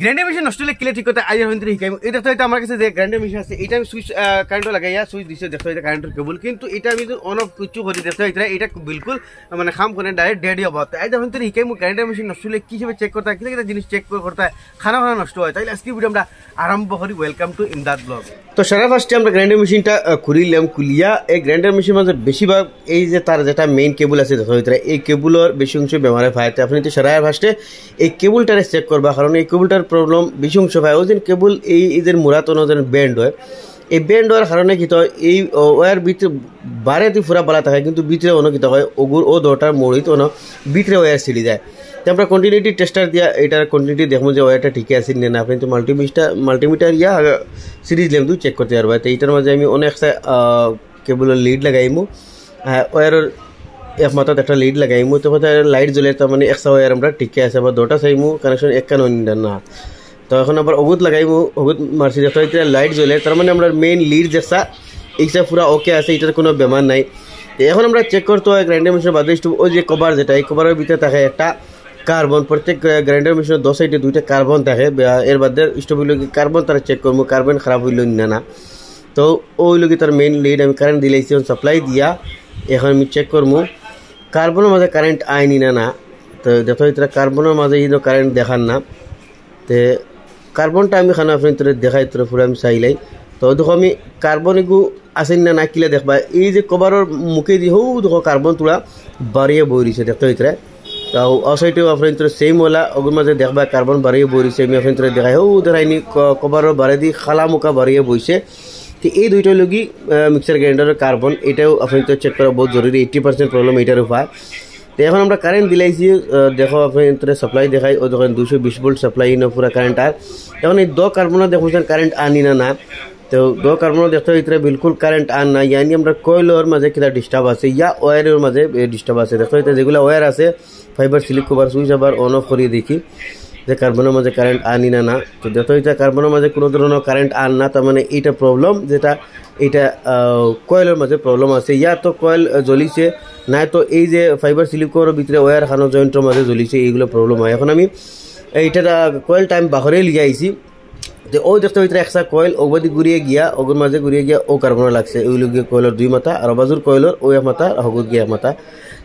Grinder machine নষ্ট হলে কিলে ঠিক করতে আজ হিন্দু শিখাইব। এটা তো আমার কাছে যে গ্রাইন্ডার মেশিন আছে এটা আমি সুইচ কারেন্ট লাগাইয়া সুইচ দিছে দেখো এটা কারেন্টের কেবল, কিন্তু এটা আমি অন অফ কিছু করি দেখো এটা বিলকুল মানে কাম করে ডাইরেক্ট ডেড হব। আজ হিন্দু শিখাইব গ্রাইন্ডার মেশিন নষ্ট হলে কি হিসেবে চেক করতে হয়, কিনা জিনিস চেক করতে হয়, খানা নষ্ট হয়। তাইলে আজকে ভিডিও আমরা আরম্ভ করি। Welcome to Imdad blog. তো সারা ফার্স্টে আমরা গ্রাইন্ডার মেশিনটা খুলিলাম, খুলিয়া এই গ্রাইন্ডার মেশিন মাঝে বেশিরভাগ এই যে তার যেটা মেইন কেবল আছে দেখো এই কেবলের বেশি অংশ ব্যবহারে পায়। আপনি তো সারা ফার্স্টে এই কেবলটারে চেক করবা, কারণ এই কেবলটার প্রবলেম বেশি অংশ পায়। ওই দিন কেবল এই এদের মুরাতন ওদের ব্যান্ড হয়, এই ব্যান্ড হওয়ার কারণে কি হয় এই ওয়ার ভিতরে বারে তুই ফুরা বালা থাকে, কিন্তু ভিতরে অন্য কিতা হয় ওগুর ও দোটার মরিত অন্য ভিতরে ওয়ার ছিঁড়ি যায়। তো আমরা কন্টিনিউটি টেস্টার দিয়া এটার কন্টিনিউটি দেখবো যে ওয়ারটা ঠিকই আছে না। আপনি তো মাল্টিমিটার ইয়া সিরিজ লেমদু চেক করতে পারবা। তো এইটার মাঝে আমি অনেক কেবলের লিড লাগাইমু, ওয়ারের এক মাথাত একটা লিড লাগাইমু, তো লাইট জ্বলে তার মানে একটা ওয়ার আমরা ঠিকই আছে, বা দুটা চাইমু কানেকশন এক কান না। তো এখন আবার অগুত লাগাইমু, অগুত মারছি দেখো এটা লাইট জ্বলে, তার মানে আমরা মেইন লিড যেসা এইটা পুরা ওকে আছে, এটার কোনো বেমার নাই। তো এখন আমরা চেক করতে হয় গ্রাইন্ডার মেশিনের বাদে ওই যে কভার যেটা এই কভারের ভিতরে থাকে একটা কার্বন, প্রত্যেক গ্রাইন্ডার মেশিনের 2 সাইডে 2টা কার্বন থাকে। এর বাদে স্টোভগুলো কার্বন তারা চেক করবো, কার্বন খারাপ হইল না। তো ওইগুলো তার মেইন লিড আমি কারেন্ট দিলাইছি সাপ্লাই দিয়া, এখন আমি চেক করবো কার্বনের মাঝে কারেন্ট আইনি না। তো দেখো এটা কার্বনের মাঝে এই কারেন্ট দেখান না। তো কার্বনটা আমি খানা আপনি তোর দেখাই তোর পুরো আমি চাইলাই। তো দেখো আমি কার্বন এগু আসেন না কিলে দেখবা এই যে কভারের মুখে দিয়ে হো দেখো কার্বন তোলা বাড়িয়ে বই রয়েছে দেখো এটা। তো অসাইটেও আপনার তোর সেম ওলা ওগুর মাঝে দেখবা কার্বন বাড়িয়ে বই রয়েছে, আমি আপনার তোর দেখাই হো দেখাইনি কভারের বাড়ি দিয়ে খালা মুখা বাড়িয়ে বইছে। তো এই দুইটা লগি মিক্সার গ্রাইন্ডারের কার্বন, এটাও আপনি তো চেক করা বহুত জরুরি। 80% প্রবলেম এটার উপায়। তো এখন আমরা কারেন্ট দিলাইছি, দেখো আপনি সাপ্লাই দেখাই ও দেখেন 220 ভোল্ট সাপ্লাই পুরা কারেন্ট। আর এখন এই দো কার্বনও দেখুন কারেন্ট আনি না। তো দো কার্বনও দেখতে ভিতরে বিলকুল কারেন্ট আন না, ইয়ানি আমরা কয়েলের মাঝে কিনা ডিস্টার্ব আছে ইয়া ওয়ারের মাঝে ডিস্টার্ব আছে। দেখো এটা যেগুলো ওয়ার আছে ফাইবার সিলিক কভার সুইচ আবার অন অফ করিয়ে দেখি যে কার্বনের মাঝে কারেন্ট আনি না। তো দেখো এটা কার্বনের মাঝে কোনো ধরনের কারেন্ট আন না, তার মানে এইটা প্রবলেম, যেটা এটা কয়েলের মাঝে প্রবলেম আছে। ইয়া তো কয়েল জ্বলিছে না, তো এই যে ফাইবার সিলিকোর ভিতরে ওয়ার খানো জয়েন্টের মাঝে জ্বলিছে, এইগুলো প্রবলেম হয়। এখন আমি এইটা কয়েলটা আমি বাহরে লিয়ে আইছি। যে ও দেখতে ভিতরে একটা কয়েল ওবাদি ঘুরিয়ে গিয়া ওগুর মাঝে ঘুরিয়ে গিয়া ও কার্বন লাগছে, ওইগুলো গিয়ে কয়েলের 2 মাথা আর বাজুর কয়েলের ও 1 মাথা হগুত গিয়ে 1 মাথা।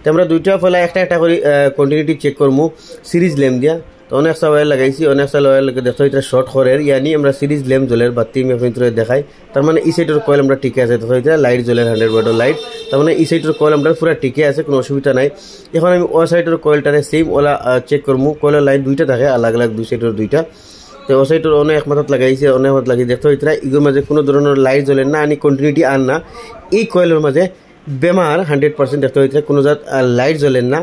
তো আমরা দুইটা ফেলা একটা করে কন্টিনিউটি চেক করবো সিরিজ ল্যাম্প দিয়া। তো অনেকটা ওয়ার লাগাইছি, অনেকটা ওয়ার লাগে দেখো এটা শর্ট করের ইয়ানি আমরা সিরিজ ল্যাম্প জ্বলের বাতি আমি আপনাদের দেখাই। তার মানে এই সাইডের কয়েল আমরা ঠিকই আছে, দেখো এটা লাইট জ্বলের 100 ওয়াটের লাইট, তার মানে এই সাইডের কয়েল আমরা পুরো ঠিকই আছে, কোনো অসুবিধা নাই। এখন আমি ও সাইডের কয়েলটারে সেম ওলা চেক করবো, কয়েলের লাইন দুইটা থাকে আলাদা আলাদা, দুই সাইডের দুইটা। তো ও সাইডের অনেক এক মাথাত লাগাইছে, অনেক হাত লাগিয়ে দেখো এটা ইগুর মাঝে কোনো ধরনের লাইট জ্বলে না, আনি কন্টিনিউটি আন না। এই কয়েলের মাঝে বেমার 100% দেখতে হইতে কোনো জাত লাইট জ্বলেন না।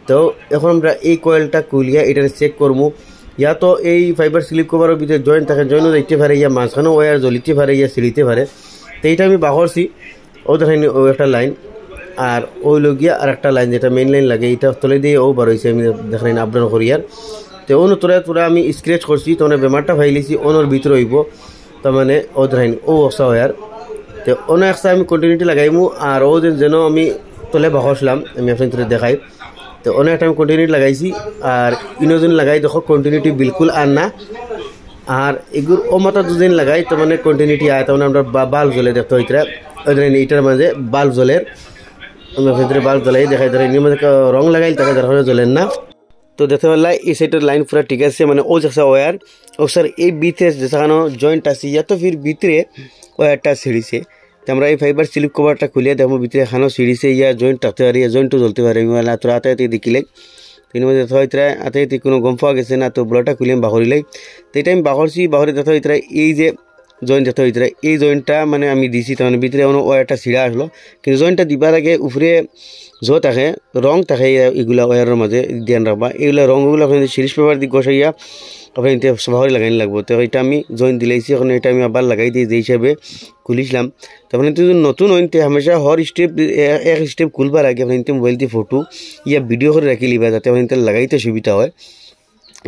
তো এখন আমরা এই কয়েলটা খুলিয়া এটা চেক করবো, ইয়া তো এই ফাইবার স্লিপ কভারের ভিতরে জয়েন্ট থাকে, জয়েন্টও দেখতে পারে, ইয়া মাঝখানেও ওয়ার জ্বলিতে পারে, ইয়া সিঁড়িতে পারে। তো এইটা আমি বাহরছি ও দেখাইনি ও একটা লাইন, আর ওই লগিয়া আর একটা লাইন যেটা মেইন লাইন লাগে এটা তলে দিয়ে ও বার হয়েছে, আমি দেখাইনি আপডাউন করিয়ার। তো ওনো তোরা আমি স্ক্রেচ করছি, তো বেমারটা ফাইলিছি ওনোর ভিতরে হইব, তার মানে ও দেখাইনি ও অসা ওয়ার। তো অনেক একটা আমি কন্টিনিউটি লাগাইমু, আর ও যেন আমি তলে বাহসলাম আমি আপনাদের দেখাই। তো অনেক টাইম কন্টিনিউটি লাগাইছি, আর ইনোজন লাগাই দেখো কন্টিনিউটি বিলকুল আর না। আর এগুলো ও মাথা দুদিন লাগাই তো মানে কন্টিনিউটি আয়, তার মানে আমরা বাল্ব জ্বলে দেখতে হইতে ওই এইটার মাঝে বাল্ব জ্বলের, আমি আপনাদের বাল্ব জ্বলাই দেখাই। ধরে এর মধ্যে রং লাগাই তাকে দেখা জ্বলেন না। তো দেখতে পারলাই এই সাইডের লাইন পুরা ঠিক আছে, মানে ও যেসা ওয়ার ও স্যার এই ভিতরে যেখানে জয়েন্ট আছে ইয়া তো ফির ভিতরে ওয়ারটা ছিঁড়িছে। তো আমরা এই ফাইবার স্লিপ কভারটা খুলিয়ে দেখবো ভিতরে এখানেও সিঁড়িছে, ইয়া জয়েন্ট থাকতে পারে, ইয়া জয়েন্টও জ্বলতে পারে। তোর হাতে দেখিলে তিন মধ্যে দেখা হইতরা হাতে কোনো গম পাওয়া গেছে না, তো ব্লটা খুলে আমি বাহরিলাই। তো এটা আমি বাহরছি, বাহরে দেখা হইতরা এই যে জয়েন্ট দেখতে হইতরা এই জয়েন্টটা মানে আমি দিছি, তার মানে ভিতরে ওয়ারটা ছিঁড়া আসলো, কিন্তু জয়েন্টটা দিবার আগে উপরে যো থাকে রং থাকে এগুলা ওয়ারের মাঝে ধ্যান রাখবা। এগুলা রঙগুলো আপনি সিরিজ পেপার দিয়ে ঘষাইয়া আপনি বাহরে লাগাই লাগবো। তো এটা আমি জয়েন্ট দিলাইছি, এখন এটা আমি আবার লাগাই দিই যে হিসাবে খুলিছিলাম। তারপরে যদি নতুন হইতে হামেশা হর স্টেপ এক স্টেপ খুলবার আগে আপনি মোবাইল দিয়ে ফটো ইয়া ভিডিও করে রাখি লিবা, যাতে আপনি লাগাইতে সুবিধা হয়।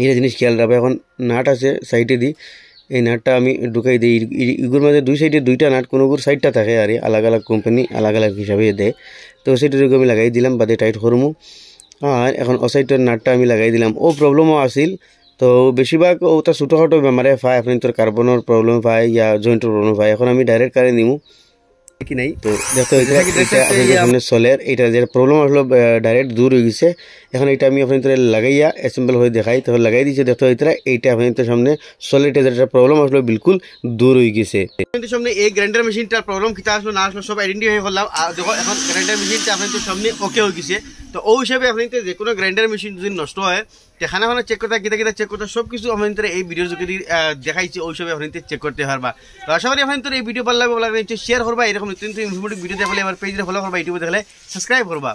এই জিনিস খেয়াল রাখবে। এখন নাট আছে সাইডে দিই, এই নাটটা আমি ঢুকাই দিই। ইগুর মাঝে দুই সাইডে দুইটা নাট, কোনোগুর সাইডটা থাকে আর আলাগ আলাগ কোম্পানি আলাগ আলাগ হিসাবে দেয়। তো ওই সাইডের আমি লাগাই দিলাম, বাদে টাইট করমু। আর এখন ও সাইডের নাটটা আমি লাগাই দিলাম। ও প্রবলেমও আসিল, তো বেশিরভাগ ওটা ছোটোখাটো বেমারে পায় আপনি তোর কার্বনের প্রবলেম পায় ইয়া জয়েন্টের প্রবলেম পায় এখন আমি ডাইরেক্ট কারে নিমু কি নাই তো দেখতে সামনে সোলের এটা যে প্রবলেম আসলো ডাইরেক্ট দূর হয়ে গেছে এখন এটা আমি আপনার লাগাইয়া অ্যাসেম্বল হয়ে দেখাই তখন লাগাই দিয়েছে দেখতে হইতে এইটা আপনার সামনে সোলের যেটা প্রবলেম আসলো বিলকুল দূর হয়ে গেছে সামনে এই গ্রাইন্ডার মেশিনটার প্রবলেম কিতা আসলো না আসলো সব আইডেন্টিফাই করলাম আর দেখো এখন গ্রাইন্ডার মেশিনটা আপনাদের সামনে ওকে হয়ে গেছে তো ওই হিসাবে আপনাদের যে কোনো গ্রাইন্ডার মেশিন যদি নষ্ট হয় খানা খানা চেক করতে কিতা চেক করতে সব কিছু আপনাদের এই ভিডিওর যোগে দেখাইছি ওই হিসাবে আপনাদের চেক করতে পারবা তো আশা করি আপনাদের এই ভিডিও ভালো লাগবে শেয়ার করবা এরকম নতুন ইনফরমেটিভ ভিডিও দেখলে আমার পেজে ফলো করবা ইউটিউবে দেখলে সাবস্ক্রাইব করবা।